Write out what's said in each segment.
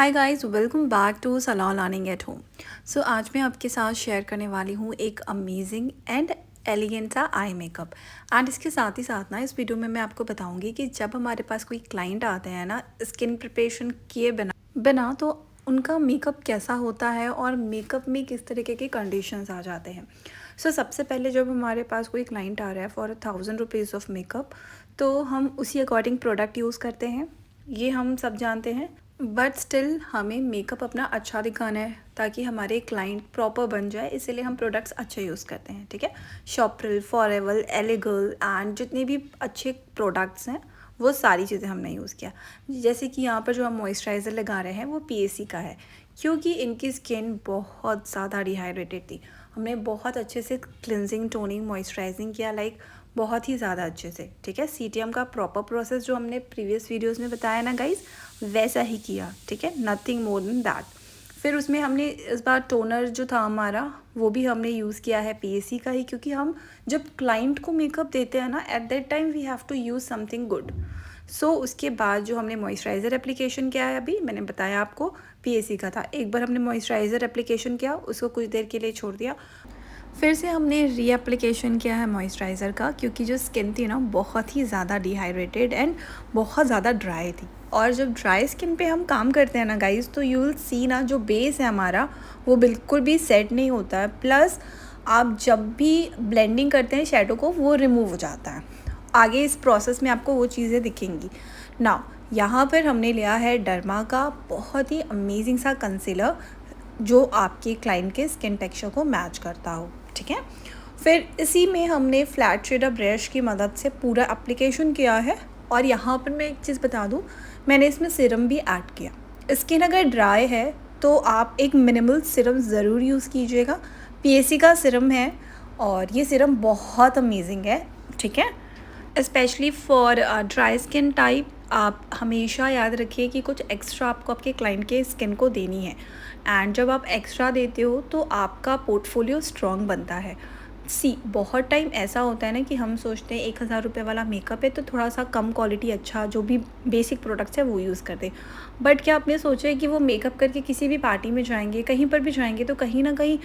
Hi guys, welcome back to Salah learning at home. So आज मैं आपके साथ शेयर करने वाली हूँ एक अमेजिंग एंड एलिगेंट सा आई मेकअप। एंड इसके साथ ही साथ ना इस वीडियो में मैं आपको बताऊँगी कि जब हमारे पास कोई क्लाइंट आते हैं ना स्किन प्रिपरेशन किए बिना बिना तो उनका मेकअप कैसा होता है और मेकअप में किस तरीके के कंडीशंस आ जाते हैं। सो सबसे पहले जब हमारे पास कोई क्लाइंट आ रहा है फॉर 1000 रुपीज़ ऑफ मेकअप, तो हम उसी अकॉर्डिंग प्रोडक्ट यूज़ करते हैं, ये हम सब जानते हैं। बट स्टिल हमें मेकअप अपना अच्छा दिखाना है ताकि हमारे क्लाइंट प्रॉपर बन जाए, इसीलिए हम प्रोडक्ट्स अच्छे यूज़ करते हैं। ठीक है, शॉपरिल, फॉरएवर, एलिगल एंड जितने भी अच्छे प्रोडक्ट्स हैं वो सारी चीज़ें हमने यूज़ किया। जैसे कि यहाँ पर जो हम मॉइस्चराइज़र लगा रहे हैं वो पीएसी का है, क्योंकि इनकी स्किन बहुत ज़्यादा डिहाइड्रेटेड थी। हमने बहुत अच्छे से क्लिनजिंग, टोनिंग, मॉइस्चराइजिंग किया, लाइक बहुत ही ज़्यादा अच्छे से। ठीक है, सीटीएम का प्रॉपर प्रोसेस जो हमने प्रीवियस वीडियोस में बताया ना गाइस, वैसा ही किया। ठीक है, नथिंग मोर देन दैट। फिर उसमें हमने इस बार टोनर जो था हमारा वो भी हमने यूज़ किया है पीएसी का ही, क्योंकि हम जब क्लाइंट को मेकअप देते हैं ना, at that time we have to use something good. So उसके बाद जो हमने मॉइस्चराइज़र एप्लीकेशन किया है, अभी मैंने बताया आपको पीएसी का था। एक बार हमने मॉइस्चराइज़र एप्लीकेशन किया, उसको कुछ देर के लिए छोड़ दिया, फिर से हमने रीएप्लीकेशन किया है मॉइस्चराइज़र का, क्योंकि जो स्किन थी ना बहुत ही ज़्यादा डिहाइड्रेटेड एंड बहुत ज़्यादा ड्राई थी। और जब ड्राई स्किन पे हम काम करते हैं ना गाइस, तो यू विल सी ना जो बेस है हमारा वो बिल्कुल भी सेट नहीं होता है। प्लस आप जब भी ब्लेंडिंग करते हैं शेडो को, वो रिमूव हो जाता है। आगे इस प्रोसेस में आपको वो चीज़ें दिखेंगी ना। यहाँ पर हमने लिया है डर्मा का बहुत ही अमेजिंग सा कंसीलर, जो आपके क्लाइंट के स्किन टेक्सचर को मैच करता हो। ठीक है, फिर इसी में हमने फ्लैट शेडर ब्रश की मदद से पूरा एप्लीकेशन किया है। और यहाँ पर मैं एक चीज़ बता दूँ, मैंने इसमें सीरम भी ऐड किया। स्किन अगर ड्राई है तो आप एक मिनिमल सीरम ज़रूर यूज़ कीजिएगा। पीएसी का सीरम है और ये सीरम बहुत अमेजिंग है। ठीक है, specially for dry skin type आप हमेशा याद रखिए कि कुछ एक्स्ट्रा आपको आपके क्लाइंट के स्किन को देनी है। एंड जब आप एक्स्ट्रा देते हो तो आपका पोर्टफोलियो स्ट्रॉन्ग बनता है। बहुत टाइम ऐसा होता है ना कि हम सोचते हैं 1000 रुपये वाला मेकअप है तो थोड़ा सा कम क्वालिटी अच्छा जो भी बेसिक प्रोडक्ट्स है वो यूज़ करते हैं। बट क्या आपने सोचा है कि वो मेकअप करके किसी भी पार्टी में जाएंगे, कहीं पर भी जाएंगे, तो कहीं ना कहीं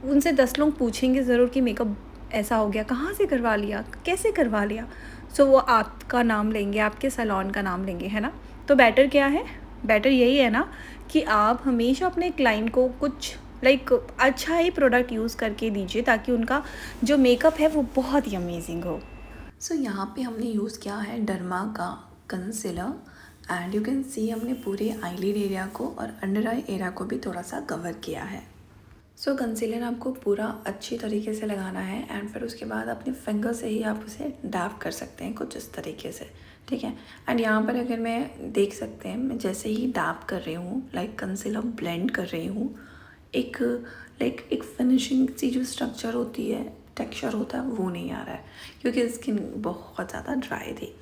उनसे 10 लोग पूछेंगे ज़रूर कि मेकअप ऐसा हो गया, कहाँ से करवा लिया, कैसे करवा लिया। सो वो आपका नाम लेंगे, आपके सैलून का नाम लेंगे, है ना। तो बेटर क्या है, बेटर यही है ना कि आप हमेशा अपने क्लाइंट को कुछ अच्छा ही प्रोडक्ट यूज़ करके दीजिए, ताकि उनका जो मेकअप है वो बहुत ही अमेजिंग हो। सो यहाँ पे हमने यूज़ किया है डर्मा का कंसीलर एंड यू कैन सी हमने पूरे आईलिड एरिया को और अंडर आई एरिया को भी थोड़ा सा कवर किया है। सो कंसीलर आपको पूरा अच्छी तरीके से लगाना है एंड फिर उसके बाद अपने फिंगर से ही आप उसे डैप कर सकते हैं कुछ इस तरीके से। ठीक है, एंड यहाँ पर अगर मैं देख सकते हैं, मैं जैसे ही डैप कर रही हूँ, लाइक कंसीलर ब्लेंड कर रही हूँ, एक एक फिनिशिंग सी जो स्ट्रक्चर होती है, टेक्सचर होता है, वो नहीं आ रहा है क्योंकि स्किन बहुत ज़्यादा ड्राई थी।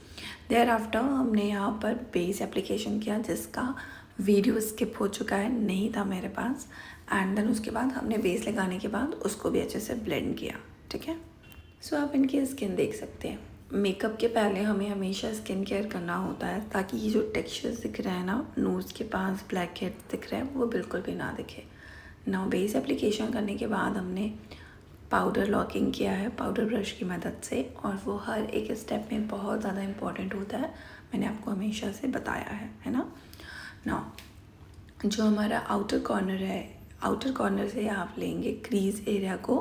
देयर आफ्टर हमने यहाँ पर बेस एप्लीकेशन किया, जिसका वीडियो स्किप हो चुका है, नहीं था मेरे पास। एंड देन उसके बाद हमने बेस लगाने के बाद उसको भी अच्छे से ब्लेंड किया। ठीक है, सो आप इनकी स्किन देख सकते हैं। मेकअप के पहले हमें हमेशा स्किन केयर करना होता है ताकि ये जो टेक्सचर्स दिख रहा है ना, नोज़ के पास ब्लैक हेड दिख रहा है, वो बिल्कुल भी ना दिखे ना। बेस एप्लीकेशन करने के बाद हमने पाउडर लॉकिंग किया है पाउडर ब्रश की मदद से, और वो हर एक स्टेप में बहुत ज़्यादा इम्पॉर्टेंट होता है, मैंने आपको हमेशा से बताया है ना। जो हमारा आउटर कॉर्नर है, आउटर कॉर्नर से आप लेंगे क्रीज एरिया को।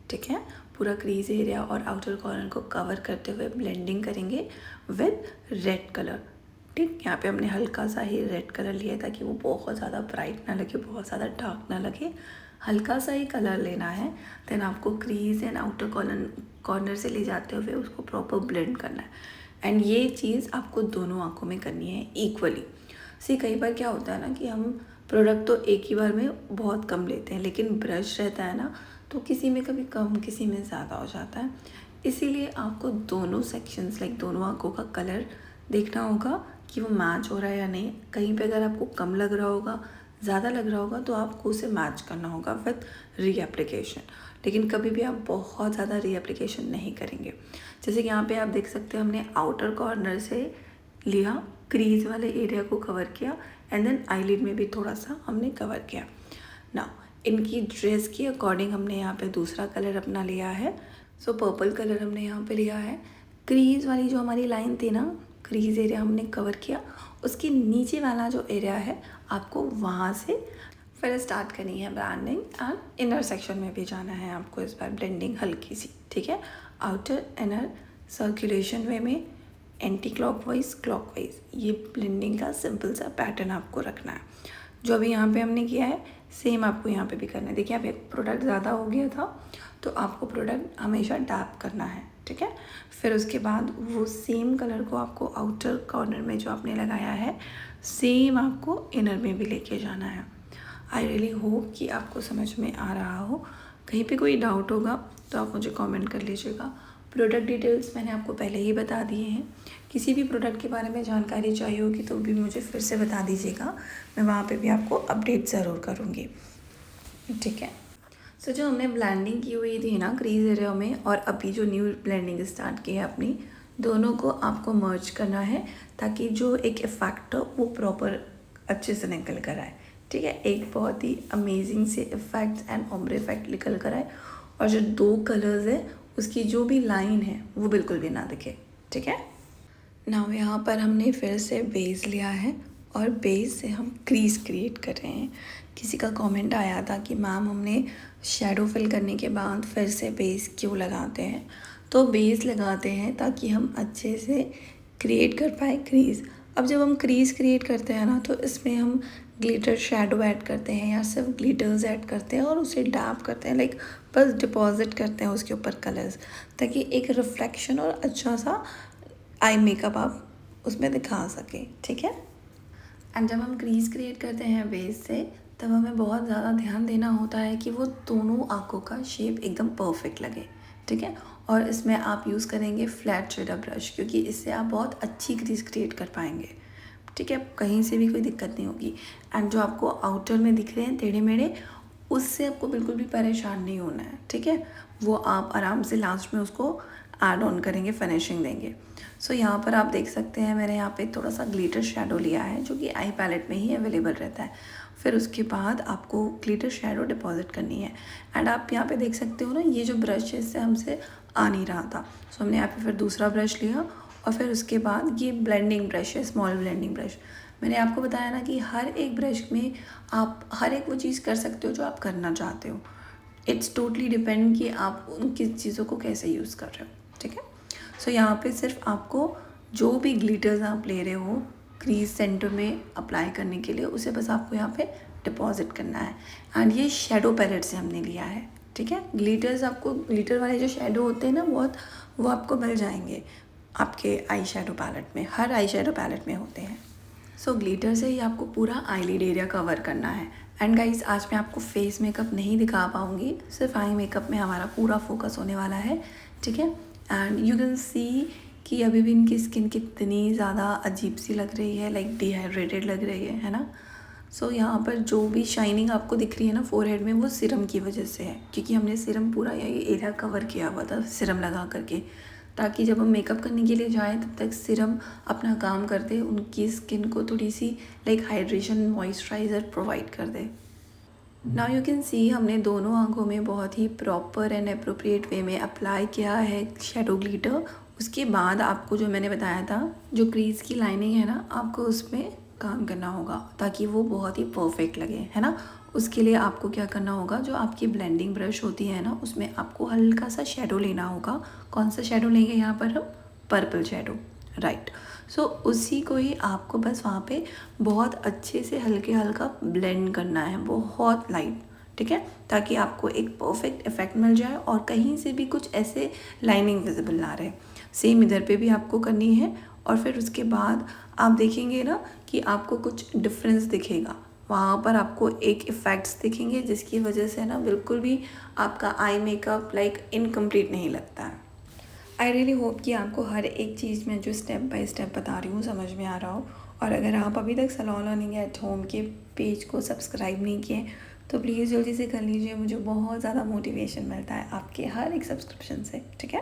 ठीक है, पूरा क्रीज एरिया और आउटर कॉर्नर को कवर करते हुए ब्लेंडिंग करेंगे विद रेड कलर। ठीक, यहाँ पे हमने हल्का सा ही रेड कलर लिया ताकि वो बहुत ज़्यादा ब्राइट ना लगे, बहुत ज़्यादा डार्क ना लगे, हल्का सा ही कलर लेना है। देन आपको क्रीज एंड आउटर कॉर्नर से ले जाते हुए उसको प्रॉपर ब्लेंड करना है। एंड ये चीज़ आपको दोनों आँखों में करनी है इक्वली। कई बार क्या होता है ना कि हम प्रोडक्ट तो एक ही बार में बहुत कम लेते हैं, लेकिन ब्रश रहता है ना, तो किसी में कभी कम, किसी में ज़्यादा हो जाता है। इसीलिए आपको दोनों सेक्शंस, लाइक दोनों आँखों का कलर देखना होगा कि वो मैच हो रहा है या नहीं। कहीं पे अगर आपको कम लग रहा होगा, ज़्यादा लग रहा होगा, तो आपको उसे मैच करना होगा विद रीएप्लीकेशन। लेकिन कभी भी आप बहुत ज़्यादा रीएप्लीकेशन नहीं करेंगे। जैसे कि यहाँ पे आप देख सकते हैं, हमने आउटर कॉर्नर से लिया क्रीज वाले एरिया को कवर किया एंड देन आईलिड में भी थोड़ा सा हमने कवर किया। ना इनकी ड्रेस के अकॉर्डिंग हमने यहाँ पे दूसरा कलर अपना लिया है। सो पर्पल कलर हमने यहाँ पे लिया है। क्रीज वाली जो हमारी लाइन थी ना, क्रीज एरिया हमने कवर किया, उसके नीचे वाला जो एरिया है आपको वहाँ से फिर स्टार्ट करनी है ब्रांडिंग एंड इनर सेक्शन में भी जाना है आपको इस बार ब्लेंडिंग हल्की सी, ठीक है। आउटर इनर सर्कुलेशन वे में एंटी क्लॉकवाइज क्लॉकवाइज ये ब्लेंडिंग का सिंपल सा पैटर्न आपको रखना है। जो अभी यहाँ पे हमने किया है सेम आपको यहाँ पे भी करना है। देखिए अब एक प्रोडक्ट ज़्यादा हो गया था तो आपको प्रोडक्ट हमेशा डैप करना है, ठीक है। फिर उसके बाद वो सेम कलर को आपको आउटर कॉर्नर में जो आपने लगाया है सेम आपको इनर में भी लेके जाना है। आई रियली होप कि आपको समझ में आ रहा हो। कहीं पे कोई डाउट होगा तो आप मुझे कमेंट कर लीजिएगा। प्रोडक्ट डिटेल्स मैंने आपको पहले ही बता दिए हैं। किसी भी प्रोडक्ट के बारे में जानकारी चाहिए होगी तो भी मुझे फिर से बता दीजिएगा, मैं वहाँ पे भी आपको अपडेट ज़रूर करूँगी, ठीक है। सो जो हमने ब्लेंडिंग की हुई थी ना क्रीज एरिया में और अभी जो न्यू ब्लेंडिंग स्टार्ट की है अपनी, दोनों को आपको मर्ज करना है ताकि जो एक इफ़ेक्ट हो वो प्रॉपर अच्छे से निकल कर आए, ठीक है। एक बहुत ही अमेजिंग से इफ़ेक्ट्स एंड ओम्ब्रे इफेक्ट निकल कर आए और जो दो कलर्स है उसकी जो भी लाइन है वो बिल्कुल भी ना दिखे, ठीक है। नाउ यहाँ पर हमने फिर से बेस लिया है और बेस से हम क्रीज क्रिएट कर रहे हैं। किसी का कमेंट आया था कि मैम हमने शेडो फिल करने के बाद फिर से बेस क्यों लगाते हैं, तो बेस लगाते हैं ताकि हम अच्छे से क्रिएट कर पाए क्रीज़। अब जब हम क्रीज़ क्रिएट करते हैं ना तो इसमें हम ग्लिटर शेडो ऐड करते हैं या सिर्फ ग्लिटर्स ऐड करते हैं और उसे डैप करते हैं, लाइक बस डिपॉजिट करते हैं उसके ऊपर कलर्स, ताकि एक रिफ्लेक्शन और अच्छा सा आई मेकअप आप उसमें दिखा सके, ठीक है। एंड जब हम क्रीज क्रिएट करते हैं बेस से तब हमें बहुत ज़्यादा ध्यान देना होता है कि वो दोनों आँखों का शेप एकदम परफेक्ट लगे, ठीक है। और इसमें आप यूज़ करेंगे फ्लैट शेडर ब्रश क्योंकि इससे आप बहुत अच्छी क्रीज क्रिएट कर पाएंगे, ठीक है। कहीं से भी कोई दिक्कत नहीं होगी। एंड जो आपको आउटर में दिख रहे हैं टेढ़े मेढ़े, उससे आपको बिल्कुल भी परेशान नहीं होना है, ठीक है। वो आप आराम से लास्ट में उसको ऐड ऑन करेंगे, फिनिशिंग देंगे। सो यहाँ पर आप देख सकते हैं मैंने यहाँ पे थोड़ा सा ग्लिटर शेडो लिया है जो कि आई पैलेट में ही अवेलेबल रहता है। फिर उसके बाद आपको ग्लिटर शेडो डिपॉजिट करनी है। एंड आप यहाँ पे देख सकते हो ना, ये जो ब्रश है इससे हमसे आ नहीं रहा था, सो हमने यहाँ पे फिर दूसरा ब्रश लिया और फिर उसके बाद ये ब्लेंडिंग ब्रश है, स्मॉल ब्लेंडिंग ब्रश। मैंने आपको बताया ना कि हर एक ब्रश में आप हर एक वो चीज़ कर सकते हो जो आप करना चाहते हो। इट्स टोटली डिपेंड कि आप उन किस चीज़ों को कैसे यूज़ कर रहे हो, ठीक है। सो यहाँ पे सिर्फ आपको जो भी ग्लिटर्स आप ले रहे हो क्रीज सेंटर में अप्लाई करने के लिए, उसे बस आपको यहाँ पे डिपॉजिट करना है। एंड ये शेडो पैलेट से हमने लिया है, ठीक है। ग्लिटर्स आपको, ग्लिटर वाले जो शेडो होते हैं ना बहुत, वो आपको मिल जाएंगे आपके आई शेडो पैलेट में, हर आई शेडो पैलेट में होते हैं। सो ग्लिटर से ही आपको पूरा आईलिड एरिया कवर करना है। एंड गाइस आज मैं आपको फेस मेकअप नहीं दिखा पाऊँगी, सिर्फ आई मेकअप में हमारा पूरा फोकस होने वाला है, ठीक है। एंड यू कैन सी कि अभी भी इनकी स्किन कितनी ज़्यादा अजीब सी लग रही है, लाइक डिहाइड्रेटेड लग रही है ना। सो यहाँ पर जो भी शाइनिंग आपको दिख रही है ना फोरहेड में, वो सिरम की वजह से है, क्योंकि हमने सिरम पूरा ये एरिया कवर किया हुआ था सिरम लगा करके, ताकि जब हम मेकअप करने के लिए जाएं तब तक सिरम अपना काम कर दे, उनकी स्किन को थोड़ी सी लाइक हाइड्रेशन मॉइस्चराइज़र प्रोवाइड कर दे। नाउ यू कैन सी हमने दोनों आंखों में बहुत ही प्रॉपर एंड अप्रोप्रिएट वे में अप्लाई किया है शेडो ग्लिटर। उसके बाद आपको जो मैंने बताया था जो क्रीज की लाइनिंग है ना, आपको उसमें काम करना होगा ताकि वो बहुत ही परफेक्ट लगे, है ना। उसके लिए आपको क्या करना होगा, जो आपकी ब्लेंडिंग ब्रश होती है ना, उसमें आपको हल्का सा शेडो लेना होगा। कौन सा शेडो लेंगे यहाँ पर हम, पर्पल शेडो, राइट। सो उसी को ही आपको बस वहाँ पे बहुत अच्छे से हल्के हल्का ब्लेंड करना है, बहुत लाइट, ठीक है, ताकि आपको एक परफेक्ट इफेक्ट मिल जाए और कहीं से भी कुछ ऐसे लाइनिंग विजिबल ना रहे। सेम इधर पे भी आपको करनी है और फिर उसके बाद आप देखेंगे ना कि आपको कुछ डिफरेंस दिखेगा, वहाँ पर आपको एक इफ़ेक्ट्स दिखेंगे जिसकी वजह से ना बिल्कुल भी आपका आई मेकअप लाइक इनकम्प्लीट नहीं लगता है। आई रियली होप कि आपको हर एक चीज़ में जो स्टेप बाय स्टेप बता रही हूँ समझ में आ रहा हो। और अगर आप अभी तक सलोन लर्निंग एट होम के पेज को सब्सक्राइब नहीं किए तो प्लीज़ जल्दी से कर लीजिए, मुझे बहुत ज़्यादा मोटिवेशन मिलता है आपके हर एक सब्सक्रिप्शन से, ठीक है।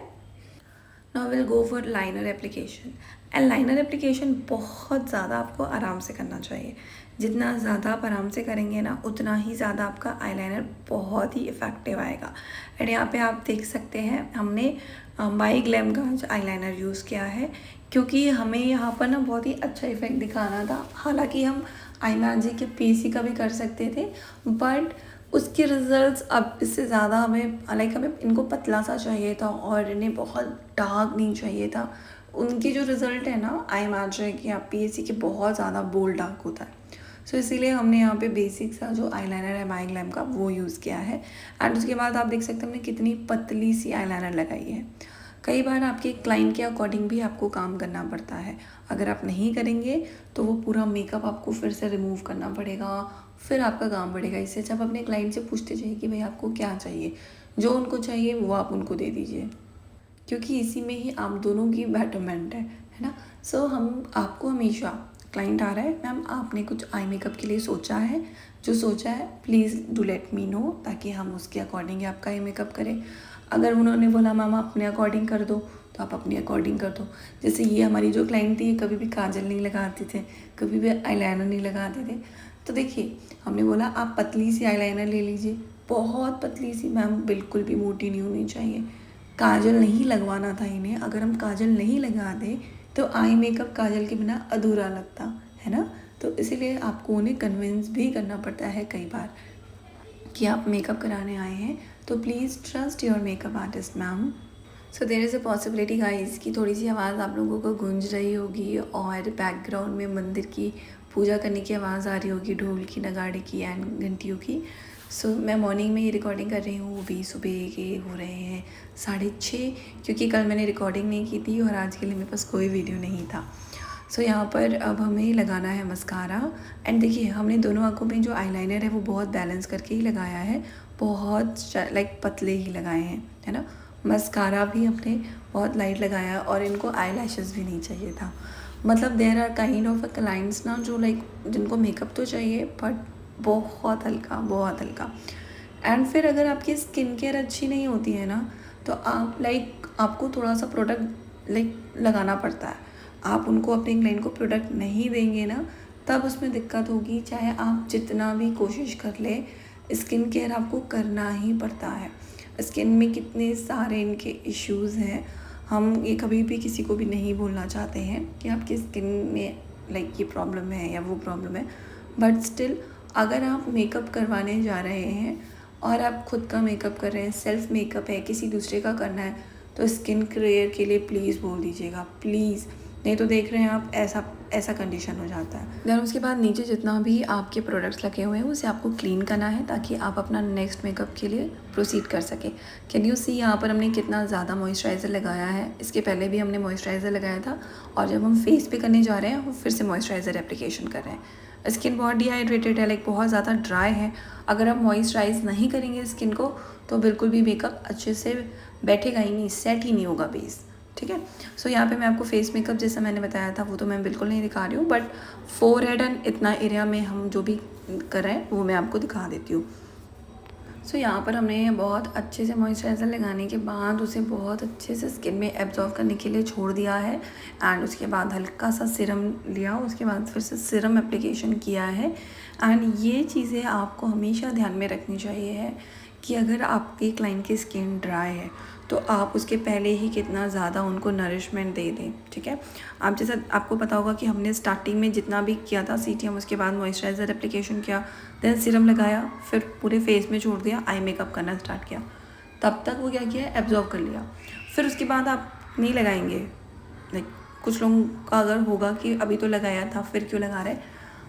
Now will go for liner application. And liner application बहुत ज़्यादा आपको आराम से करना चाहिए। जितना ज़्यादा आप आराम से करेंगे ना, उतना ही ज़्यादा आपका आईलाइनर बहुत ही इफ़ेक्टिव आएगा। एंड यहाँ पे आप देख सकते हैं हमने माई ग्लैम का आईलाइनर यूज़ किया है, क्योंकि हमें यहाँ पर ना बहुत ही अच्छा इफ़ेक्ट दिखाना था। हालांकि हम आई मैजिक के पीसी का भी कर सकते थे, बट उसके रिज़ल्ट्स अब इससे ज़्यादा हमें हमें इनको पतला सा चाहिए था और इन्हें बहुत डार्क नहीं चाहिए था। उनके जो रिज़ल्ट है ना आई मैजिक या पीएससी के, बहुत ज़्यादा बोल्ड डार्क होता है। सो इसीलिए हमने यहाँ पे बेसिक सा जो आईलाइनर है माई ग्लैम का वो यूज़ किया है। एंड उसके बाद आप देख सकते हैं हमने कितनी पतली सी आईलाइनर लगाई है। कई बार आपके क्लाइंट के अकॉर्डिंग भी आपको काम करना पड़ता है। अगर आप नहीं करेंगे तो वो पूरा मेकअप आपको फिर से रिमूव करना पड़ेगा, फिर आपका काम बढ़ेगा। इससे जब अपने क्लाइंट से पूछते जाइए कि भाई आपको क्या चाहिए, जो उनको चाहिए वो आप उनको दे दीजिए, क्योंकि इसी में ही आप दोनों की बेटरमेंट है ना। सो हम आपको हमेशा, क्लाइंट आ रहा है मैम आपने कुछ आई मेकअप के लिए सोचा है, जो सोचा है please do let me know, ताकि हम उसके अकॉर्डिंग आपका आई मेकअप करें। अगर उन्होंने बोला मैम आप अपने अकॉर्डिंग कर दो, तो आप अपने अकॉर्डिंग कर दो। जैसे ये हमारी जो क्लाइंट थी, कभी भी काजल नहीं लगाते थे, कभी भी आईलाइनर नहीं लगाते थे। तो देखिए हमने बोला आप पतली सी आईलाइनर ले लीजिए, बहुत पतली सी मैम, बिल्कुल भी मोटी नहीं होनी चाहिए। काजल नहीं लगवाना था इन्हें। अगर हम काजल नहीं लगा दें तो आई मेकअप काजल के बिना अधूरा लगता है ना। तो इसीलिए आपको उन्हें कन्विंस भी करना पड़ता है कई बार कि आप मेकअप कराने आए हैं, तो please trust your makeup artist ma'am. So there is a possibility guys कि थोड़ी सी आवाज़ आप लोगों को गूंज रही होगी और बैकग्राउंड में मंदिर की पूजा करने की आवाज़ आ रही होगी, ढोल की, नगाड़े की एंड घंटियों की। सो मैं मॉर्निंग में ये रिकॉर्डिंग कर रही हूँ, वो भी सुबह के हो रहे हैं 6:30, क्योंकि कल मैंने रिकॉर्डिंग नहीं की थी और आज के लिए मेरे पास कोई वीडियो नहीं था। सो यहाँ पर अब हमें लगाना है मस्कारा। एंड देखिए हमने दोनों आँखों में जो आईलाइनर है वो बहुत बैलेंस करके ही लगाया है, बहुत लाइक पतले ही लगाए हैं, है ना। मस्कारा भी हमने बहुत लाइट लगाया और इनको आई लैशेज़ भी नहीं चाहिए था। मतलब there are kind of a clients ना जो लाइक जिनको मेकअप तो चाहिए बट बहुत हल्का, बहुत हल्का। एंड फिर अगर आपकी स्किन केयर अच्छी नहीं होती है ना, तो आप आपको थोड़ा सा प्रोडक्ट लगाना पड़ता है। आप उनको, अपने क्लाइंट को प्रोडक्ट नहीं देंगे ना, तब उसमें दिक्कत होगी। चाहे आप जितना भी कोशिश कर ले, स्किन केयर आपको करना ही पड़ता है। स्किन में कितने सारे इनके इश्यूज़ हैं, हम ये कभी भी किसी को भी नहीं बोलना चाहते हैं कि आपकी स्किन में ये प्रॉब्लम है या वो प्रॉब्लम है। बट स्टिल अगर आप मेकअप करवाने जा रहे हैं और आप खुद का मेकअप कर रहे हैं, सेल्फ मेकअप है, किसी दूसरे का करना है, तो स्किन केयर के लिए प्लीज़ बोल दीजिएगा, प्लीज़। नहीं तो देख रहे हैं आप, ऐसा कंडीशन हो जाता है। देन उसके बाद नीचे जितना भी आपके प्रोडक्ट्स लगे हुए हैं उसे आपको क्लीन करना है, ताकि आप अपना नेक्स्ट मेकअप के लिए प्रोसीड कर सकें। कैन यू सी यहाँ पर हमने कितना ज़्यादा मॉइस्चराइज़र लगाया है। इसके पहले भी हमने मॉइस्चराइज़र लगाया था, और जब हम फेस पे करने जा रहे हैं हम फिर से मॉइस्चराइज़र एप्लीकेशन कर रहे हैं। स्किन बहुत डिहाइड्रेटेड है, बहुत ज़्यादा ड्राई है। अगर आप मॉइस्चराइज़ नहीं करेंगे स्किन को, तो बिल्कुल भी मेकअप अच्छे से बैठेगा ही नहीं, सेट ही नहीं होगा बेस, ठीक है। सो यहाँ पे मैं आपको फेस मेकअप जैसा मैंने बताया था वो तो मैं बिल्कुल नहीं दिखा रही हूँ, बट फोरहेड एंड इतना एरिया में हम जो भी कर रहे हैं वो मैं आपको दिखा देती हूँ। सो यहाँ पर हमने बहुत अच्छे से मॉइस्चराइज़र लगाने के बाद उसे बहुत अच्छे से स्किन में एब्जॉर्व करने के लिए छोड़ दिया है। एंड उसके बाद हल्का सा सिरम लिया, उसके बाद फिर से सिरम एप्लीकेशन किया है। एंड ये चीज़ें आपको हमेशा ध्यान में रखनी चाहिए है कि अगर आपके क्लाइंट की स्किन ड्राई है तो आप उसके पहले ही कितना ज़्यादा उनको नरिशमेंट दे दें, ठीक है। आप जैसा आपको पता होगा कि हमने स्टार्टिंग में जितना भी किया था सीटीएम, उसके बाद मॉइस्चराइज़र एप्लीकेशन किया, देन सीरम लगाया, फिर पूरे फेस में छोड़ दिया, आई मेकअप करना स्टार्ट किया। तब तक वो क्या किया, एब्जॉर्व कर लिया। फिर उसके बाद आप नहीं लगाएंगे। कुछ लोगों का अगर होगा कि अभी तो लगाया था फिर क्यों लगा रहे,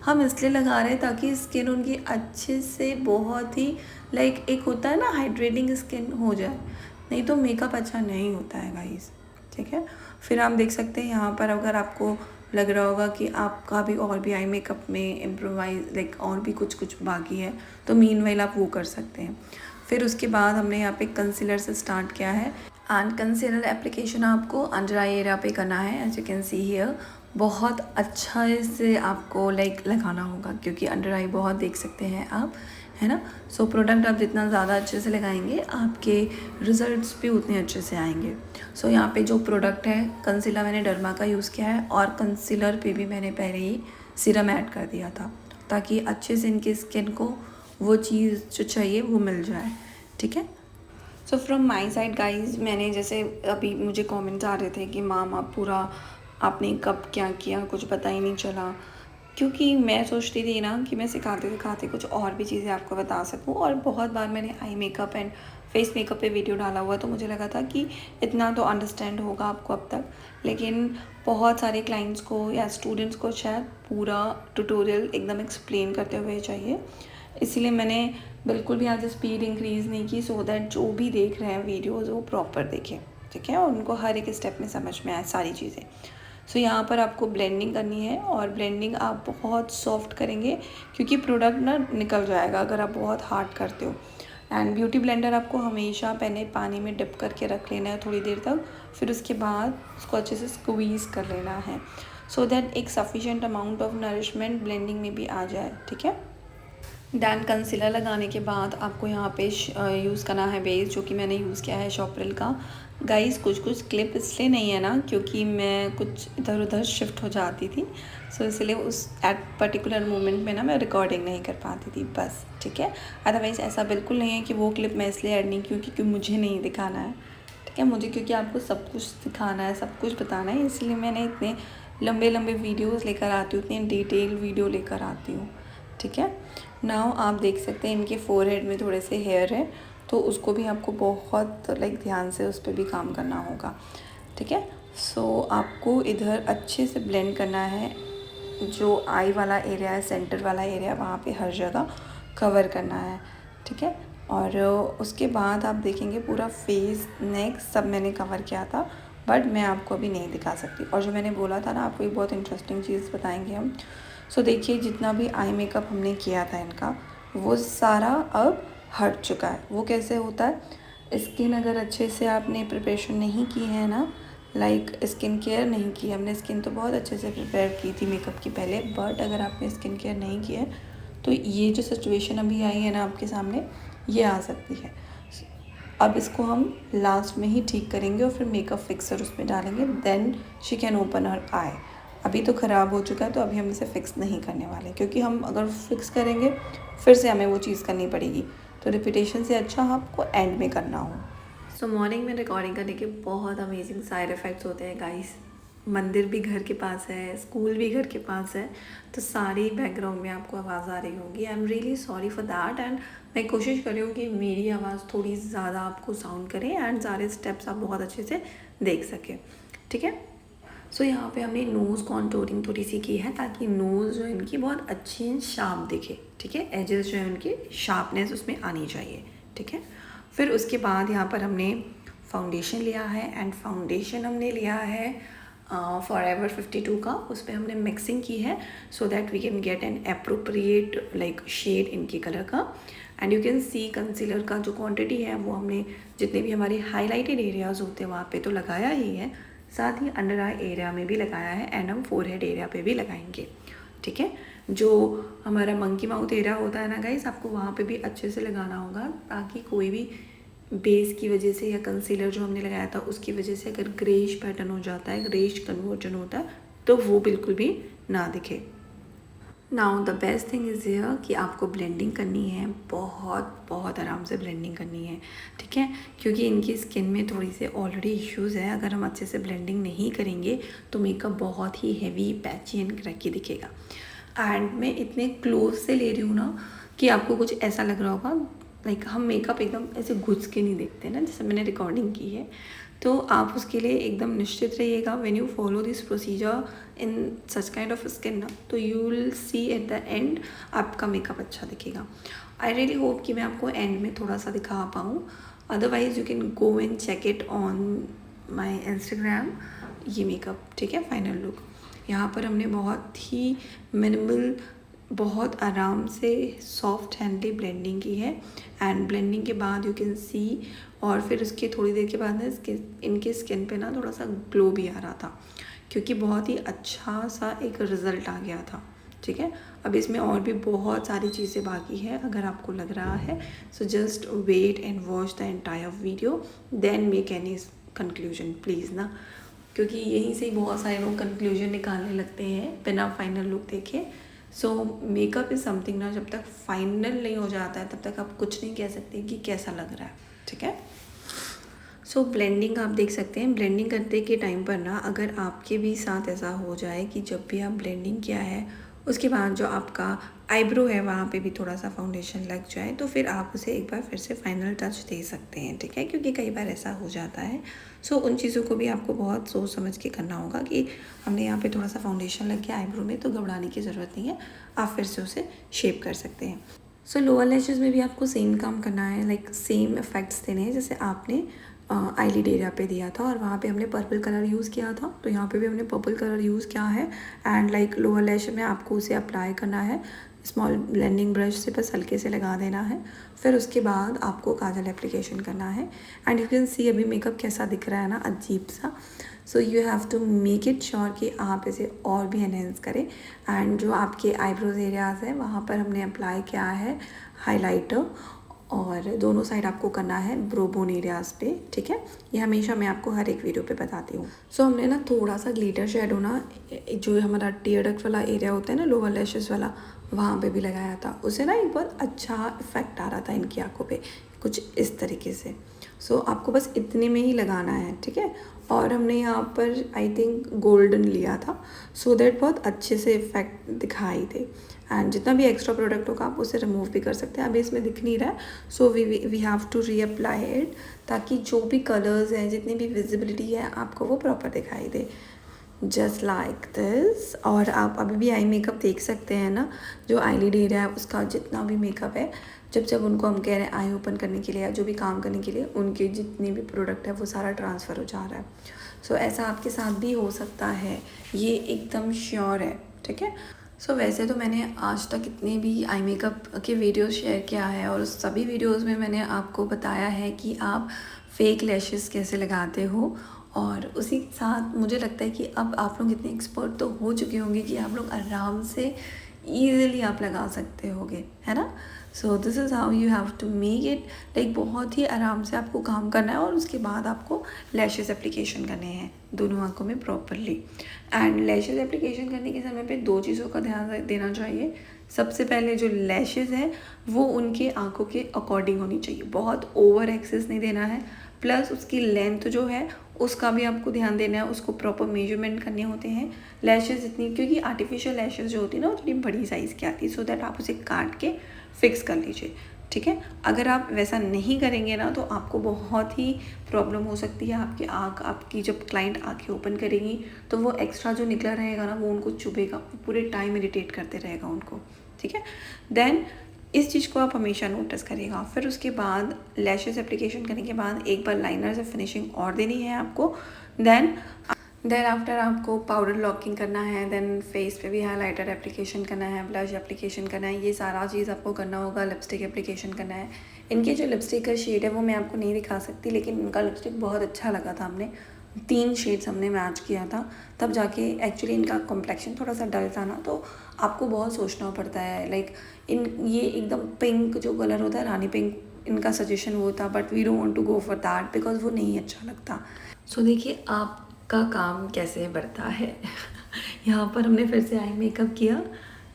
हम इसलिए लगा रहे हैं ताकि स्किन उनकी अच्छे से, बहुत ही एक होता है ना हाइड्रेटिंग स्किन हो जाए, नहीं तो मेकअप अच्छा नहीं होता है गाइस, ठीक है। फिर आप देख सकते हैं यहाँ पर, अगर आपको लग रहा होगा कि आपका भी और भी आई मेकअप में इम्प्रोवाइज और भी कुछ कुछ बाकी है, तो मीनवाइल आप वो कर सकते हैं। फिर उसके बाद हमने यहाँ पे कंसीलर से स्टार्ट किया है। एंड कंसीलर एप्लीकेशन आपको अंडर आई एरिया पे करना है, as you can see here. बहुत अच्छा से आपको लाइक लगाना होगा, क्योंकि अंडर आई बहुत देख सकते हैं आप, है ना। सो प्रोडक्ट आप जितना ज़्यादा अच्छे से लगाएंगे आपके रिजल्ट्स भी उतने अच्छे से आएंगे। सो यहाँ पे जो प्रोडक्ट है, कंसीलर मैंने डर्मा का यूज़ किया है, और कंसीलर पे भी मैंने पहले ही सीरम ऐड कर दिया था, ताकि अच्छे से इनकी स्किन को वो चीज़ जो चाहिए वो मिल जाए, ठीक है। So from my side guys, मैंने जैसे अभी मुझे कमेंट्स आ रहे थे कि मैम आप पूरा आपने कब क्या किया कुछ पता ही नहीं चला, क्योंकि मैं सोचती थी ना कि मैं सिखाते सिखाते कुछ और भी चीज़ें आपको बता सकूं। और बहुत बार मैंने eye makeup and face makeup पे वीडियो डाला हुआ, तो मुझे लगा था कि इतना तो अंडरस्टैंड होगा आपको अब तक, लेकिन बहुत सारे क्लाइंट्स को या स्टूडेंट्स को शायद पूरा ट्यूटोरियल एकदम एक्सप्लेन करते हुए चाहिए। इसीलिए मैंने बिल्कुल भी आज स्पीड इंक्रीज़ नहीं की, सो दैट जो भी देख रहे हैं वीडियोज़ वो प्रॉपर देखें, ठीक है, और उनको हर एक स्टेप में समझ में आए सारी चीज़ें। सो यहाँ पर आपको ब्लेंडिंग करनी है, और ब्लेंडिंग आप बहुत सॉफ्ट करेंगे, क्योंकि प्रोडक्ट ना निकल जाएगा अगर आप बहुत हार्ड करते हो। एंड ब्यूटी ब्लेंडर आपको हमेशा पहले पानी में डिप करके रख लेना है थोड़ी देर तक, फिर उसके बाद उसको अच्छे से स्क्वीज़ कर लेना है, सो दैट एक sufficient amount of nourishment blending में भी आ जाए, ठीक है। दैन कंसीलर लगाने के बाद आपको यहाँ पे यूज़ करना है बेस, जो कि मैंने यूज़ किया है शॉपरिल का। गाइस कुछ क्लिप इसलिए नहीं है ना, क्योंकि मैं कुछ इधर उधर शिफ्ट हो जाती थी, सो इसलिए उस एट पर्टिकुलर मोमेंट में ना मैं रिकॉर्डिंग नहीं कर पाती थी बस, ठीक है। अदरवाइज़ ऐसा बिल्कुल नहीं है कि वो क्लिप मैं इसलिए ऐड नहीं की क्योंकि मुझे नहीं दिखाना है, ठीक है। मुझे क्योंकि आपको सब कुछ दिखाना है, सब कुछ बताना है, इसलिए मैंने इतने लंबे लंबे वीडियोज़ लेकर आती हूँ, इतनी डिटेल वीडियो लेकर आती हूँ, ठीक है। नाउ आप देख सकते हैं इनके फोरहेड में थोड़े से हेयर है, तो उसको भी आपको बहुत लाइक ध्यान से उस पर भी काम करना होगा, ठीक है। सो आपको इधर अच्छे से ब्लेंड करना है, जो आई वाला एरिया है, सेंटर वाला एरिया, वहाँ पे हर जगह कवर करना है, ठीक है। और उसके बाद आप देखेंगे पूरा फेस नेक सब मैंने कवर किया था, बट मैं आपको अभी नहीं दिखा सकती। और जो मैंने बोला था ना आपको एक बहुत इंटरेस्टिंग चीज़ बताएंगे हम। सो देखिए जितना भी आई मेकअप हमने किया था इनका, वो सारा अब हट चुका है। वो कैसे होता है, स्किन अगर अच्छे से आपने प्रिपरेशन नहीं की है ना, लाइक स्किन केयर नहीं की, हमने स्किन तो बहुत अच्छे से प्रिपेयर की थी मेकअप की पहले, बट अगर आपने स्किन केयर नहीं की है तो ये जो सिचुएशन अभी आई है ना आपके सामने, ये आ सकती है। अब इसको हम लास्ट में ही ठीक करेंगे और फिर मेकअप फिक्सर उसमें डालेंगे, then she can open her eye. अभी तो ख़राब हो चुका है, तो अभी हम इसे फ़िक्स नहीं करने वाले, क्योंकि हम अगर फिक्स करेंगे फिर से हमें वो चीज़ करनी पड़ेगी, तो रिपीटेशन से अच्छा आपको एंड में करना हो। सो मॉर्निंग में रिकॉर्डिंग करने के बहुत अमेजिंग साइड इफ़ेक्ट्स होते हैं गाइस। मंदिर भी घर के पास है, स्कूल भी घर के पास है, तो सारी बैकग्राउंड में आपको आवाज़ आ रही होगी। I am really sorry for that, and मैं कोशिश कर रही हूँ कि मेरी आवाज़ थोड़ी ज़्यादा आपको साउंड करे एंड सारे स्टेप्स आप बहुत अच्छे से देख सकें, ठीक है। सो यहाँ पे हमने नोज़ कॉन्टोरिंग थोड़ी सी की है, ताकि नोज़ जो इनकी बहुत अच्छी एंड शार्प दिखे, ठीक है। एजेस जो है उनकी शार्पनेस उसमें आनी चाहिए, ठीक है। फिर उसके बाद यहाँ पर हमने फाउंडेशन लिया है, एंड फाउंडेशन हमने लिया है फॉरएवर 52 का, उस पर हमने मिक्सिंग की है, so that we can get an appropriate like shade इनके कलर का। And you can see concealer का जो क्वांटिटी है वो हमने जितने भी हमारे हाईलाइटेड एरियाज़ होते हैं वहाँ पे तो लगाया ही है, साथ ही अंडर आई एरिया में भी लगाया है, एंड हम फोरहेड एरिया पे भी लगाएंगे, ठीक है। जो हमारा मंकी माउथ एरिया होता है ना गाइस, आपको वहाँ पे भी अच्छे से लगाना होगा, ताकि कोई भी बेस की वजह से या कंसीलर जो हमने लगाया था उसकी वजह से अगर ग्रेश पैटर्न हो जाता है, ग्रेश कन्वर्जन होता है, तो वो बिल्कुल भी ना दिखे। Now the best thing is here कि आपको ब्लेंडिंग करनी है, बहुत बहुत आराम से ब्लेंडिंग करनी है, ठीक है, क्योंकि इनकी स्किन में थोड़ी से ऑलरेडी इश्यूज़ है। अगर हम अच्छे से ब्लेंडिंग नहीं करेंगे तो मेकअप बहुत ही हैवी, पैची एंड क्रैकी दिखेगा। एंड मैं इतने क्लोज से ले रही हूँ ना कि आपको कुछ ऐसा लग रहा होगा लाइक हम मेकअप एकदम ऐसे घुस के नहीं देखते ना, जैसे मैंने रिकॉर्डिंग की है, तो आप उसके लिए एकदम निश्चित रहिएगा। When you follow this procedure in such kind of skin ना, तो you will see at the end आपका मेकअप अच्छा दिखेगा। आई रियली होप कि मैं आपको एंड में थोड़ा सा दिखा पाऊँ, otherwise you can go and check it on my Instagram, ये मेकअप, ठीक है, फाइनल लुक। यहाँ पर हमने बहुत ही मिनिमल, बहुत आराम से सॉफ्ट हैंडली ब्लेंडिंग की है, एंड ब्लेंडिंग के बाद यू कैन सी, और फिर उसके थोड़ी देर के बाद ना इनके स्किन पे ना थोड़ा सा ग्लो भी आ रहा था, क्योंकि बहुत ही अच्छा सा एक रिज़ल्ट आ गया था। ठीक है, अब इसमें और भी बहुत सारी चीज़ें बाकी है। अगर आपको लग रहा है so just wait and watch the entire video, then make any conclusion please ना, क्योंकि यहीं से ही बहुत सारे लोग कंक्लूजन निकालने लगते हैं बिना फाइनल लुक देखे। सो मेकअप इज़ समथिंग ना, जब तक फाइनल नहीं हो जाता है तब तक आप कुछ नहीं कह सकते कि कैसा लग रहा है। ठीक है, सो ब्लेंडिंग आप देख सकते हैं। ब्लेंडिंग करते के टाइम पर ना, अगर आपके भी साथ ऐसा हो जाए कि जब भी आप ब्लेंडिंग किया है उसके बाद जो आपका आईब्रो है वहाँ पे भी थोड़ा सा फाउंडेशन लग जाए, तो फिर आप उसे एक बार फिर से फाइनल टच दे सकते हैं। ठीक है, क्योंकि कई बार ऐसा हो जाता है। सो उन चीज़ों को भी आपको बहुत सोच समझ के करना होगा कि हमने यहाँ पे थोड़ा सा फाउंडेशन लग गया आईब्रो में, तो घबराने की ज़रूरत नहीं है, आप फिर से उसे शेप कर सकते हैं। सो लोअर लैशेज़ में भी आपको सेम काम करना है, लाइक सेम इफ़ेक्ट्स देने हैं जैसे आपने आईलिड एरिया पे दिया था और वहाँ पे हमने पर्पल कलर यूज़ किया था, तो यहाँ पे भी हमने पर्पल कलर यूज़ किया है। एंड लाइक लोअर लैश में आपको उसे अप्लाई करना है, स्मॉल ब्लेंडिंग ब्रश से बस हल्के से लगा देना है। फिर उसके बाद आपको काजल एप्लीकेशन करना है। एंड यू कैन सी अभी मेकअप कैसा दिख रहा है ना, अजीब सा। So you have to make it sure कि आप इसे और भी एनहेंस करें। एंड जो आपके आईब्रोज एरियाज़ हैं वहाँ पर हमने अप्लाई किया है हाइलाइटर, और दोनों साइड आपको करना है ब्रो बोन एरियाज़ पे। ठीक है, ये हमेशा मैं आपको हर एक वीडियो पे बताती हूँ। सो हमने ना थोड़ा सा ग्लिटर शेडो ना, जो हमारा टीयर डक्ट वाला एरिया होता है ना, लोअर लैशेस वाला, वहाँ पे भी लगाया था। उससे ना एक बहुत अच्छा इफेक्ट आ रहा था इनकी आंखों पे, कुछ इस तरीके से। सो आपको बस इतने में ही लगाना है। ठीक है, और हमने यहाँ पर आई थिंक गोल्डन लिया था, सो दैट बहुत अच्छे से इफेक्ट दिखाई दे। एंड जितना भी एक्स्ट्रा प्रोडक्ट होगा आप उसे रिमूव भी कर सकते हैं। अभी इसमें दिख नहीं रहा है, so we have to reapply it, ताकि जो भी कलर्स हैं, जितनी भी विजिबिलिटी है, आपको वो प्रॉपर दिखाई दे, जस्ट लाइक दिस। और आप अभी भी आई मेकअप देख सकते हैं ना, जो आईलिड एरिया है उसका जितना भी मेकअप है, जब जब उनको हम कह रहे हैं आई ओपन करने के लिए या जो भी काम करने के लिए, उनके जितने भी प्रोडक्ट है वो सारा ट्रांसफ़र हो जा रहा है। सो ऐसा आपके साथ भी हो सकता है, ये एकदम श्योर है। ठीक है, सो वैसे तो मैंने आज तक इतने भी आई मेकअप के वीडियोस शेयर किया है और उस सभी वीडियोस में मैंने आपको बताया है कि आप फेक लैशेस कैसे लगाते हो। और उसी के साथ मुझे लगता है कि अब आप लोग इतने एक्सपर्ट तो हो चुके होंगे कि आप लोग आराम से ईज़िली आप लगा सकते होगे, है ना। So this is how you have to make it, like बहुत ही आराम से आपको काम करना है। और उसके बाद आपको लैशेस एप्लीकेशन करने हैं दोनों आंखों में प्रॉपरली। एंड लैशेस एप्लीकेशन करने के समय पे दो चीज़ों का ध्यान देना चाहिए। सबसे पहले जो लैशेस हैं वो उनके आंखों के अकॉर्डिंग होनी चाहिए, बहुत ओवर एक्सेस नहीं देना है। प्लस उसकी लेंथ जो है उसका भी आपको ध्यान देना है, उसको प्रॉपर मेजरमेंट करने होते हैं। लैशेस इतनी, क्योंकि आर्टिफिशियल लैशेस जो होती है ना वो थोड़ी बड़ी साइज़ की आती है, सो दैट आप उसे काट के फिक्स कर लीजिए। ठीक है, अगर आप वैसा नहीं करेंगे ना तो आपको बहुत ही प्रॉब्लम हो सकती है। आपकी आँख, आपकी जब क्लाइंट आँखें ओपन करेंगी तो वो एक्स्ट्रा जो निकला रहेगा ना वो उनको चुभेगा, पूरे टाइम इरिटेट करते रहेगा उनको। ठीक है, देन इस चीज़ को आप हमेशा नोटिस करिएगा। फिर उसके बाद लैशेस एप्लीकेशन करने के बाद एक बार लाइनर से फिनिशिंग और देनी है आपको। देन आफ्टर आपको पाउडर लॉकिंग करना है, देन फेस पे भी हाइलाइटर एप्लीकेशन करना है, ब्लश एप्लीकेशन करना है, ये सारा चीज़ आपको करना होगा। लिपस्टिक एप्लीकेशन करना है। इनके जो लिपस्टिक का शेड है वो मैं आपको नहीं दिखा सकती, लेकिन इनका लिपस्टिक बहुत अच्छा लगा था। हमने 3 शेड्स हमने मैच किया था, तब जाके एक्चुअली इनका कॉम्प्लेक्शन थोड़ा सा डल था ना, तो आपको बहुत सोचना पड़ता है। लाइक ये एकदम पिंक जो कलर होता है, रानी पिंक, इनका सजेशन वो था, but we don't want to go for that because वो नहीं अच्छा लगता। सो देखिए आपका काम कैसे बढ़ता है। यहाँ पर हमने फिर से आई मेकअप किया,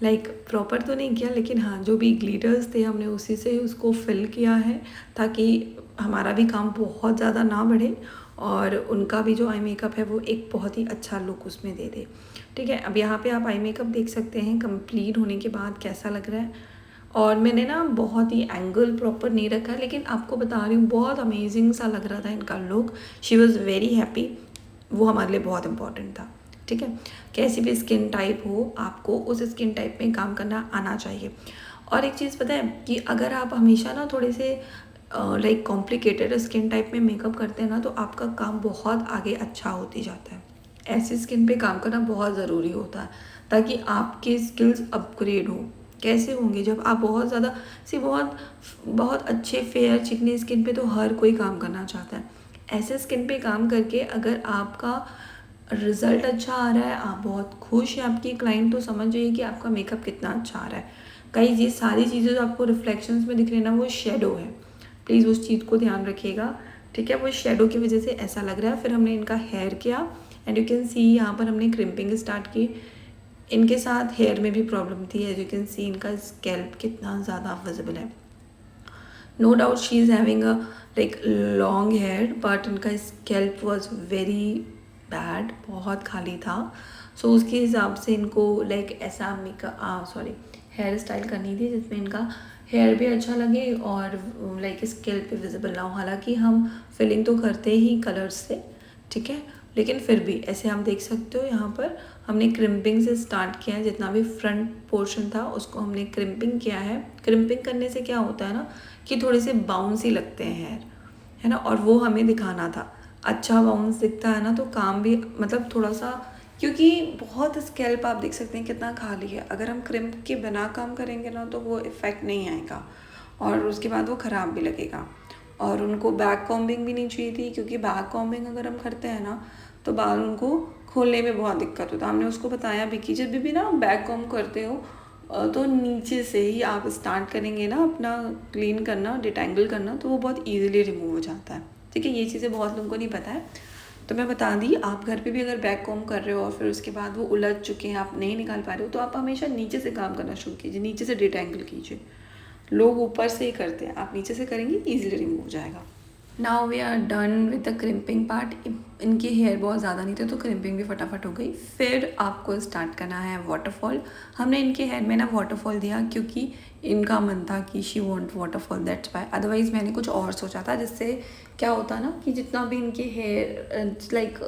लाइक प्रॉपर तो नहीं किया, लेकिन हाँ जो भी ग्लिटर्स थे हमने उसी से उसको फिल किया है, ताकि हमारा भी काम बहुत ज़्यादा ना बढ़े और उनका भी जो आई मेकअप है वो एक बहुत ही अच्छा लुक उसमें दे दे। ठीक है, अब यहाँ पे आप आई मेकअप देख सकते हैं कंप्लीट होने के बाद कैसा लग रहा है। और मैंने ना बहुत ही एंगल प्रॉपर नहीं रखा, लेकिन आपको बता रही हूँ बहुत अमेजिंग सा लग रहा था इनका look. She was very happy, वो हमारे लिए बहुत इंपॉर्टेंट था। ठीक है, कैसी भी स्किन टाइप हो आपको उस स्किन टाइप में काम करना आना चाहिए। और एक चीज़ पता है कि अगर आप हमेशा ना थोड़े से लाइक कॉम्प्लिकेटेड स्किन टाइप में मेकअप करते हैं ना, तो आपका काम बहुत आगे अच्छा होती जाता है। ऐसी स्किन पे काम करना बहुत ज़रूरी होता है, ताकि आपके स्किल्स अपग्रेड हो। कैसे होंगे जब आप बहुत ज़्यादा बहुत बहुत अच्छे फेयर चिकनी स्किन पे तो हर कोई काम करना चाहता है। ऐसे स्किन पे काम करके अगर आपका रिज़ल्ट अच्छा आ रहा है, आप बहुत खुश हैं आपकी क्लाइंट, तो समझ जाइए कि आपका मेकअप कितना अच्छा आ रहा है। कई ये सारी चीज़ें जो आपको रिफ्लेक्शंस में दिख रही है ना, वो शेडो है, प्लीज़ उस चीज़ को ध्यान रखिएगा, ठीक है। वो शेडो की वजह से ऐसा लग रहा है। फिर हमने इनका हेयर किया एंड यू कैन सी यहाँ पर हमने क्रिम्पिंग स्टार्ट की। इनके साथ हेयर में भी प्रॉब्लम थी, एज यू कैन सी इनका स्कैल्प कितना ज़्यादा विजिबल है। No doubt she is having a like long hair, but इनका स्कैल्प वॉज वेरी बैड, बहुत खाली था। सो उसके हिसाब से इनको लाइक ऐसा मेकअप हेयर स्टाइल करनी थी जिसमें इनका हेयर भी अच्छा लगे और लाइक स्कैल्प पे विजिबल ना हो। हालांकि हम फिलिंग तो करते ही कलर्स से, ठीक है, लेकिन फिर भी ऐसे आप देख सकते हो यहाँ पर हमने क्रिम्पिंग से स्टार्ट किया है। जितना भी फ्रंट पोर्शन था उसको हमने क्रिम्पिंग किया है। क्रिम्पिंग करने से क्या होता है ना कि थोड़े से बाउंसी लगते हैं हेयर, है ना, और वो हमें दिखाना था। अच्छा बाउंस दिखता है ना तो काम भी मतलब थोड़ा सा, क्योंकि बहुत स्कैल्प आप देख सकते हैं कितना खाली है। अगर हम क्रिम्प के बिना काम करेंगे ना तो वो इफ़ेक्ट नहीं आएगा और उसके बाद वो ख़राब भी लगेगा। और उनको बैक कॉम्बिंग भी नहीं चाहिए थी, क्योंकि बैक कॉम्बिंग अगर हम करते हैं ना तो बाल उनको खोलने में बहुत दिक्कत होता है। हमने उसको बताया भी कि जब भी ना बैक कॉम्ब करते हो तो नीचे से ही आप स्टार्ट करेंगे ना अपना क्लीन करना, डिटेंगल करना, तो वो बहुत ईजिली रिमूव हो जाता है, ठीक है। ये चीज़ें बहुत लोगों को नहीं पता है, तो मैं बता दी। आप घर पे भी अगर बैक कॉम्ब कर रहे हो और फिर उसके बाद वो उलझ चुके हैं, आप नहीं निकाल पा रहे हो, तो आप हमेशा नीचे से काम करना शुरू कीजिए, नीचे से डिटेंगल कीजिए। लोग ऊपर से ही करते हैं, आप नीचे से करेंगे ईजिली रिमूव हो जाएगा। Now we are done with the crimping part. इनके हेयर बहुत ज़्यादा नहीं थे तो क्रिम्पिंग भी फटाफट हो गई। फिर आपको स्टार्ट करना है वाटरफॉल। हमने इनके हेयर में ना वाटरफॉल दिया क्योंकि इनका मन था कि she want waterfall, that's why. Otherwise मैंने कुछ और सोचा था, जिससे क्या होता ना कि जितना भी इनके हेयर लाइक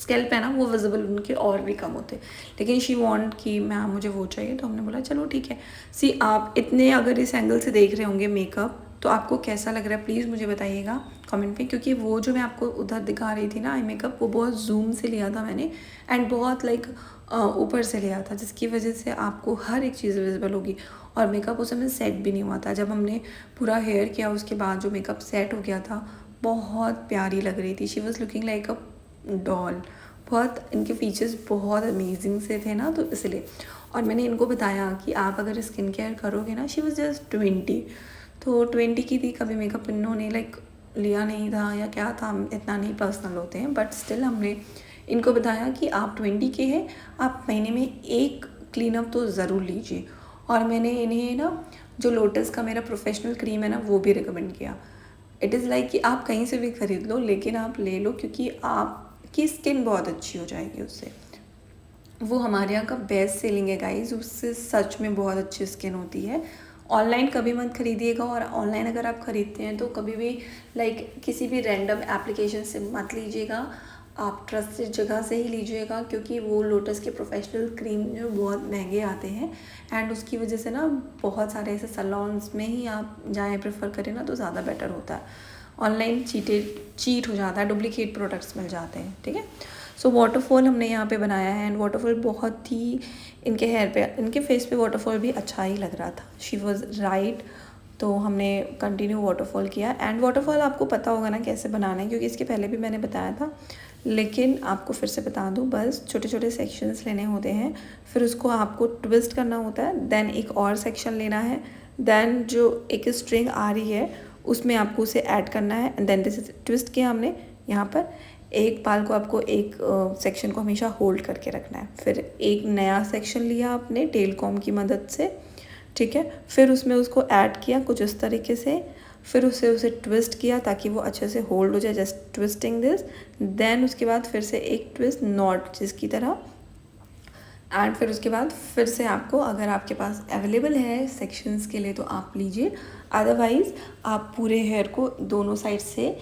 स्कैल्प है ना वो विजिबल उनके और भी कम होते, लेकिन शी वांट कि मैम मुझे वो चाहिए, तो हमने बोला चलो ठीक है। सी आप इतने अगर इस एंगल से देख रहे होंगे मेकअप, तो आपको कैसा लग रहा है प्लीज़ मुझे बताइएगा कमेंट पे, क्योंकि वो जो मैं आपको उधर दिखा रही थी ना आई मेकअप, वो बहुत जूम से लिया था मैंने एंड बहुत लाइक ऊपर से लिया था, जिसकी वजह से आपको हर एक चीज़ विजिबल होगी। और मेकअप उस समय सेट भी नहीं हुआ था। जब हमने पूरा हेयर किया उसके बाद जो मेकअप सेट हो गया था, बहुत प्यारी लग रही थी। She was looking like a doll. बहुत इनके फीचर्स बहुत अमेजिंग से थे ना, तो इसलिए। और मैंने इनको बताया कि आप अगर स्किन केयर करोगे ना, शी वॉज जस्ट 20, तो 20 की थी, कभी मेकअप इन्होंने लाइक लिया नहीं था या क्या था, हम इतना नहीं पर्सनल होते हैं, बट स्टिल हमने इनको बताया कि आप 20 के हैं, आप महीने में एक क्लीनअप तो ज़रूर लीजिए। और मैंने इन्हें ना जो लोटस का मेरा प्रोफेशनल क्रीम है ना वो भी रिकमेंड किया। इट इज़ लाइक कि आप कहीं से भी ख़रीद लो, लेकिन आप ले लो, क्योंकि आपकी स्किन बहुत अच्छी हो जाएगी उससे। वो हमारे यहाँ का बेस्ट सेलिंग है गाइज, उससे सच में बहुत अच्छी स्किन होती है। ऑनलाइन कभी मत खरीदिएगा, और ऑनलाइन अगर आप ख़रीदते हैं तो कभी भी लाइक किसी भी रैंडम एप्लीकेशन से मत लीजिएगा, आप ट्रस्टेड जगह से ही लीजिएगा, क्योंकि वो लोटस के प्रोफेशनल क्रीम जो बहुत महंगे आते हैं एंड उसकी वजह से ना बहुत सारे ऐसे सैलून्स में ही आप जाएँ प्रेफर करें ना तो ज़्यादा बेटर होता है। ऑनलाइन चीट हो जाता है, डुप्लीकेट प्रोडक्ट्स मिल जाते हैं, ठीक है। सो वाटरफॉल हमने यहाँ पे बनाया है एंड वाटरफॉल बहुत ही इनके हेयर पे, इनके फेस पे वाटरफॉल भी अच्छा ही लग रहा था। शी वॉज राइट, तो हमने कंटिन्यू वाटरफॉल किया। एंड वाटरफॉल आपको पता होगा ना कैसे बनाना है, क्योंकि इसके पहले भी मैंने बताया था, लेकिन आपको फिर से बता दूं, बस छोटे छोटे सेक्शंस लेने होते हैं, फिर उसको आपको ट्विस्ट करना होता है, देन एक और सेक्शन लेना है, देन जो एक स्ट्रिंग आ रही है उसमें आपको उसे ऐड करना है एंड देन दिस ट्विस्ट किया हमने यहाँ पर। एक बाल को आपको एक सेक्शन को हमेशा होल्ड करके रखना है, फिर एक नया सेक्शन लिया आपने टेल कॉम की मदद से, ठीक है, फिर उसमें उसको ऐड किया कुछ इस तरीके से, फिर उसे ट्विस्ट किया ताकि वो अच्छे से होल्ड हो जाए, जस्ट ट्विस्टिंग दिस, देन उसके बाद फिर से एक ट्विस्ट नॉट जिसकी तरह, एंड फिर उसके बाद फिर से आपको अगर आपके पास अवेलेबल है सेक्शंस के लिए तो आप लीजिए, अदरवाइज़ आप पूरे हेयर को दोनों साइड से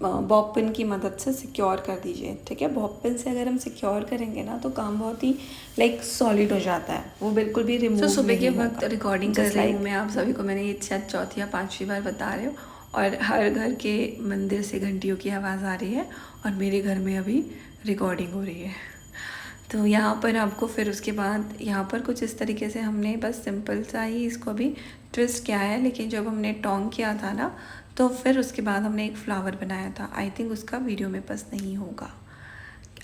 बॉब पिन की मदद से सिक्योर कर दीजिए, ठीक है। बॉब पिन से अगर हम सिक्योर करेंगे ना तो काम बहुत ही लाइक सॉलिड हो जाता है, वो बिल्कुल भी रिमूव नहीं होगा। सुबह के वक्त रिकॉर्डिंग कर रही हूँ मैं आप सभी को, मैंने ये शायद चौथी या पाँचवीं बार बता रही हूँ, और हर घर के मंदिर से घंटियों की आवाज़ आ रही है और मेरे घर में अभी रिकॉर्डिंग हो रही है। तो यहाँ पर आपको फिर उसके बाद यहाँ पर कुछ इस तरीके से हमने बस सिंपल सा ही इसको भी ट्विस्ट किया है, लेकिन जब हमने टोंग किया था ना तो फिर उसके बाद हमने एक फ्लावर बनाया था। आई थिंक उसका वीडियो में बस नहीं होगा,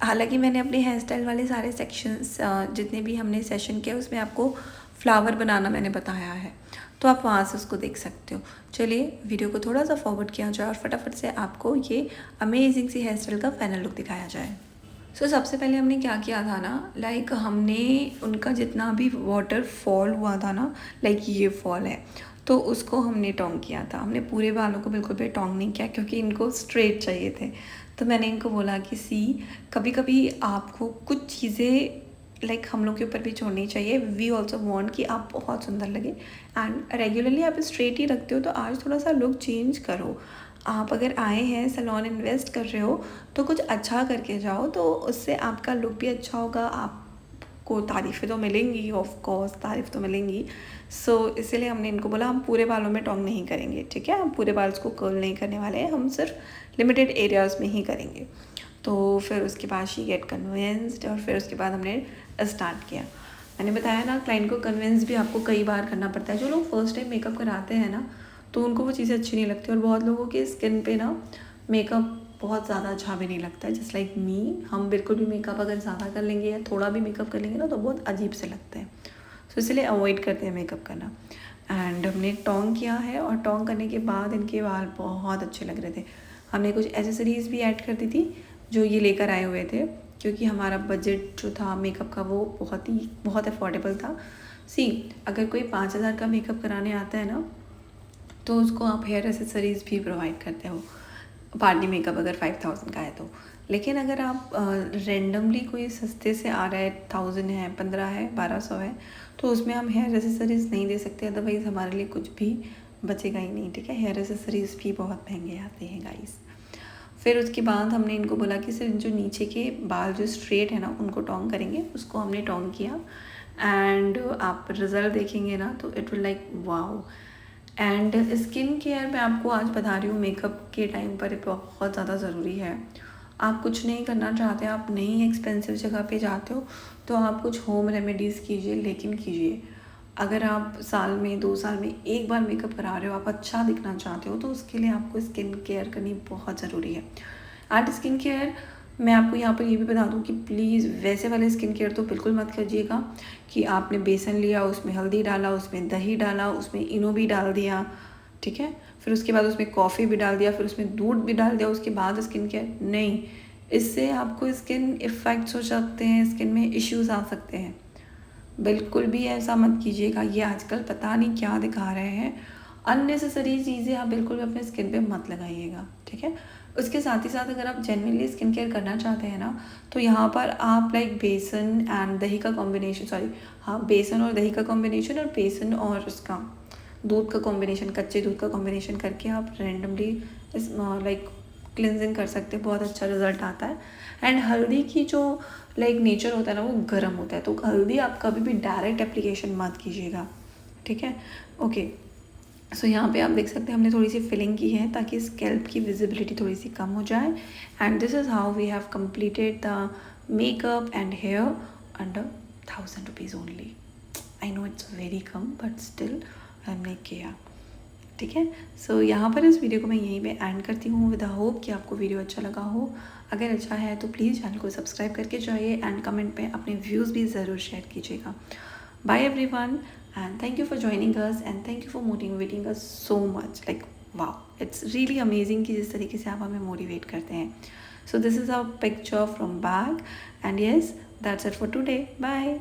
हालांकि मैंने अपने हेयर स्टाइल वाले सारे सेक्शंस जितने भी हमने सेशन किया उसमें आपको फ्लावर बनाना मैंने बताया है, तो आप वहाँ से उसको देख सकते हो। चलिए वीडियो को थोड़ा सा फॉरवर्ड किया जाए और फटाफट से आपको ये अमेजिंग सी हेयर स्टाइल का फाइनल लुक दिखाया जाए। सबसे पहले हमने क्या किया था ना, लाइक हमने उनका जितना भी वाटर फॉल हुआ था ना, लाइक ये फॉल है, तो उसको हमने टोंग किया था। हमने पूरे बालों को बिल्कुल भी टोंग नहीं किया क्योंकि इनको स्ट्रेट चाहिए थे। तो मैंने इनको बोला कि कभी कभी आपको कुछ चीज़ें लाइक हम लोग के ऊपर भी छोड़नी चाहिए। वी ऑल्सो वॉन्ट कि आप बहुत सुंदर लगे, एंड रेगुलरली आप स्ट्रेट ही रखते हो, तो आज थोड़ा सा लुक चेंज करो। आप अगर आए हैं सैलून इन्वेस्ट कर रहे हो तो कुछ अच्छा करके जाओ, तो उससे आपका लुक भी अच्छा होगा, आपको तारीफ़ें तो मिलेंगी, ऑफ कोर्स तारीफ़ तो मिलेंगी। इसीलिए हमने इनको बोला हम पूरे बालों में टोंग नहीं करेंगे, ठीक है, हम पूरे बाल को कर्ल नहीं करने वाले हैं, हम सिर्फ लिमिटेड एरियाज़ में ही करेंगे। तो फिर उसके बाद शी गेट कन्विंस्ड और फिर उसके बाद हमने स्टार्ट किया। मैंने बताया ना, क्लाइंट को कन्विंस भी आपको कई बार करना पड़ता है। जो लोग फर्स्ट टाइम मेकअप कराते हैं ना, तो उनको वो चीज़ें अच्छी नहीं लगती, और बहुत लोगों के स्किन पे ना मेकअप बहुत ज़्यादा अच्छा भी नहीं लगता है, जस्ट लाइक मी। हम बिल्कुल भी मेकअप अगर ज़्यादा कर लेंगे या थोड़ा भी मेकअप कर लेंगे ना, तो बहुत अजीब से लगता है। इसलिए अवॉइड करते हैं मेकअप करना। एंड हमने टोंग किया है, और टोंग करने के बाद इनके बाल बहुत अच्छे लग रहे थे। हमने कुछ एसेसरीज़ भी ऐड कर दी थी जो ये लेकर आए हुए थे, क्योंकि हमारा बजट जो था मेकअप का वो बहुत अफोर्डेबल था। अगर कोई 5,000 का मेकअप कराने आता है ना, तो उसको आप हेयर एसेसरीज़ भी प्रोवाइड करते हो। पार्टी मेकअप अगर 5,000 का है तो। लेकिन अगर आप रेंडमली कोई सस्ते से आ रहा है, 1,000 है, 15 है, 1,200 है, तो उसमें हम हेयर एसेसरीज़ नहीं दे सकते, अदरवाइज़ हमारे लिए कुछ भी बचेगा ही नहीं, ठीक है। हेयर एसेसरीज़ भी बहुत महंगे आते हैं गाइस। फिर उसके बाद हमने इनको बोला कि सिर्फ जो नीचे के बाल जो स्ट्रेट है ना, उनको टोंग करेंगे। उसको हमने टोंग किया, एंड आप रिज़ल्ट देखेंगे ना तो it will like wow. And skin care मैं आपको आज बता रही हूँ, मेकअप के टाइम पर बहुत ज़्यादा ज़रूरी है। आप कुछ नहीं करना चाहते, आप नहीं एक्सपेंसिव जगह पे जाते हो, तो आप कुछ होम रेमेडीज़ कीजिए, लेकिन कीजिए। अगर आप साल में 2 साल में एक बार मेकअप करा रहे हो, आप अच्छा दिखना चाहते हो, तो उसके लिए आपको स्किन केयर करनी बहुत ज़रूरी है। एंड स्किन केयर मैं आपको यहाँ पर ये भी बता दूँ कि प्लीज़ वैसे वाले स्किन केयर तो बिल्कुल मत कीजिएगा कि आपने बेसन लिया, उसमें हल्दी डाला, उसमें दही डाला, उसमें इनो भी डाल दिया, ठीक है, फिर उसके बाद उसमें कॉफ़ी भी डाल दिया, फिर उसमें दूध भी डाल दिया, उसके बाद स्किन केयर नहीं। इससे आपको स्किन इफ़ेक्ट्स हो सकते हैं, स्किन में इश्यूज़ आ सकते हैं। बिल्कुल भी ऐसा मत कीजिएगा। ये आजकल पता नहीं क्या दिखा रहे हैं, अननेसेसरी चीज़ें आप बिल्कुल भी अपने स्किन पे मत लगाइएगा, ठीक है। उसके साथ ही साथ अगर आप जेन्युइनली स्किन केयर करना चाहते हैं ना, तो यहाँ पर आप लाइक बेसन एंड दही का कॉम्बिनेशन, बेसन और दही का कॉम्बिनेशन, और बेसन और उसका दूध का कॉम्बिनेशन, कच्चे दूध का कॉम्बिनेशन करके आप रेंडमली इस लाइक क्लिनजिंग कर सकते हैं, बहुत अच्छा रिजल्ट आता है। एंड हल्दी की जो लाइक नेचर होता है ना, वो गर्म होता है, तो हल्दी आप कभी भी डायरेक्ट एप्लीकेशन मत कीजिएगा, ठीक है। ओके, यहाँ पे आप देख सकते हैं हमने थोड़ी सी फिलिंग की है ताकि स्कैल्प की विजिबिलिटी थोड़ी सी कम हो जाए। And this is how we have completed the makeup and hair under 1,000 rupees only. I know it's very कम, बट स्टिल हमने किया, ठीक है। यहाँ पर इस वीडियो को मैं यहीं पे एंड करती हूँ विद होप कि आपको वीडियो अच्छा लगा हो। अगर अच्छा है तो प्लीज़ चैनल को सब्सक्राइब करके जाइए, एंड कमेंट में अपने व्यूज़ भी ज़रूर शेयर कीजिएगा। Bye everyone, and thank you for joining us, and thank you for motivating us so much. Like wow, it's really amazing कि जिस तरीके से आप हमें मोटिवेट करते हैं। This is a picture from back, and yes, that's it for today. Bye.